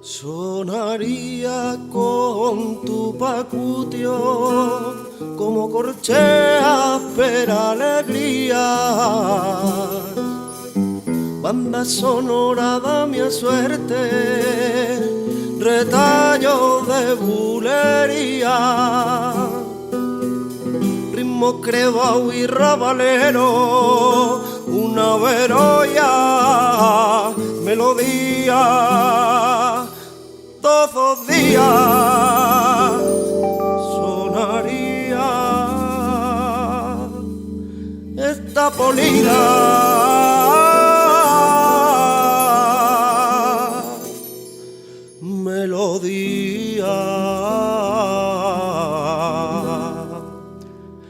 Sonaría con tu pacutio como corchea per alegría, banda sonora da mi suerte, retallo de bulería, ritmo crevao y rabalero, una veroya, melodía. Todos los días sonaría esta polida melodía.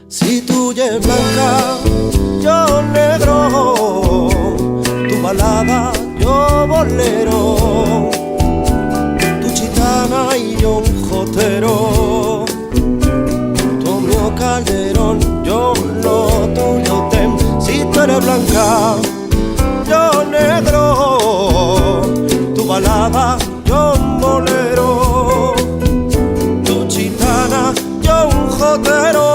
Si tú eres blanca, yo negro, tu balada, yo bolero, y yo un jotero, Tomio Calderón, yo lo tuyo tem. Si tú eres blanca, yo negro, tu balada, yo un bolero, tu chitana, yo un jotero,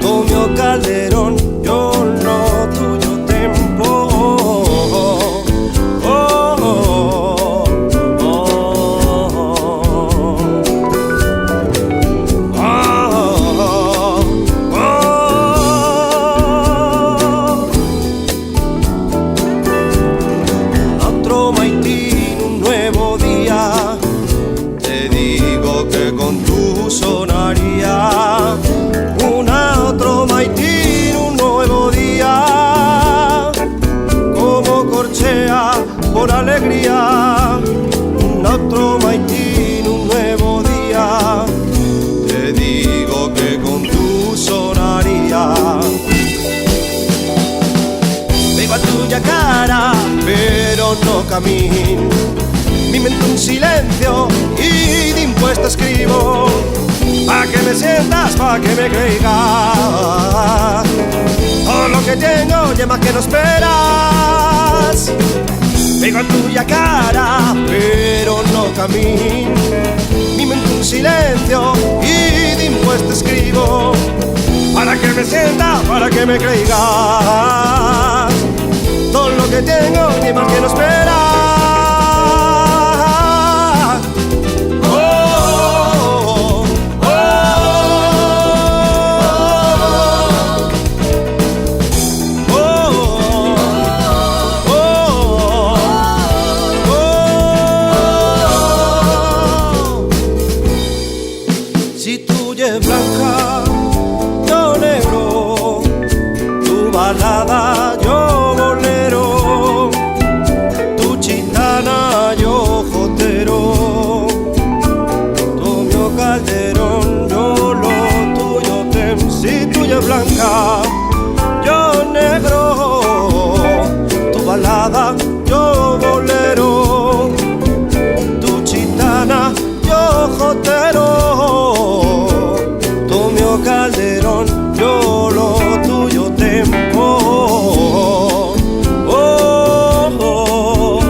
Tomio Calderón, yo lo tuyo tempo. Sonaría otro maitín, un nuevo día, como corchea por alegría. Otro maitín, un nuevo día, te digo que con tu sonaría. Veo a tuya cara, pero no camino, mi mente un silencio y de impuesto escribo, pa' que me sientas, pa' que me caigas. Todo lo que tengo ya más que no esperas. Pego a tuya cara, pero no camino, mi mente un silencio y de impuesto escribo, para que me sientas, para que me caigas. Todo lo que tengo ya más que no esperas. Blanca, yo negro, tu balada, yo bolero, tu chitana, yo jotero, Tomio Calderón, yo lo tuyo tem. Si tuya es blanca, yo negro, tu balada, yo bolero, tu chitana, yo jotero, Calderón, yo lo tuyo tempo. Oh, oh, oh,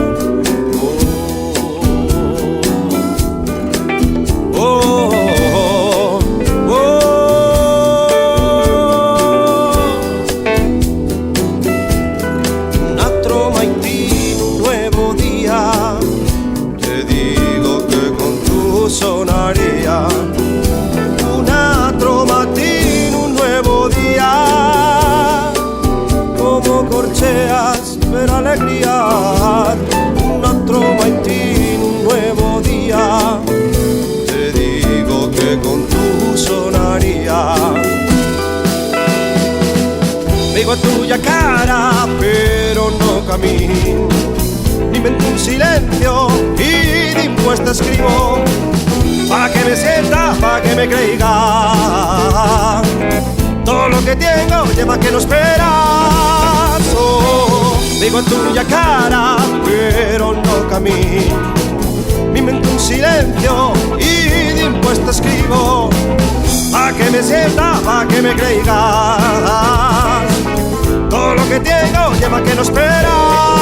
oh, oh, un astro maitín, un nuevo día, te digo que con tu sonaría. Como corcheas per alegría, un otro maitín, un nuevo día, te digo que con tu sonaría. Digo a tuya cara, pero no camino, mi mente un silencio y de impuesto escribo, pa' que me sienta, pa' que me caiga. Todo lo que tengo lleva que no esperas. Oh, digo a tuya cara, pero no camino, mi mente un silencio y de impuesto escribo, pa' que que me sienta, pa' que me creas. Todo lo que tengo lleva que no esperas.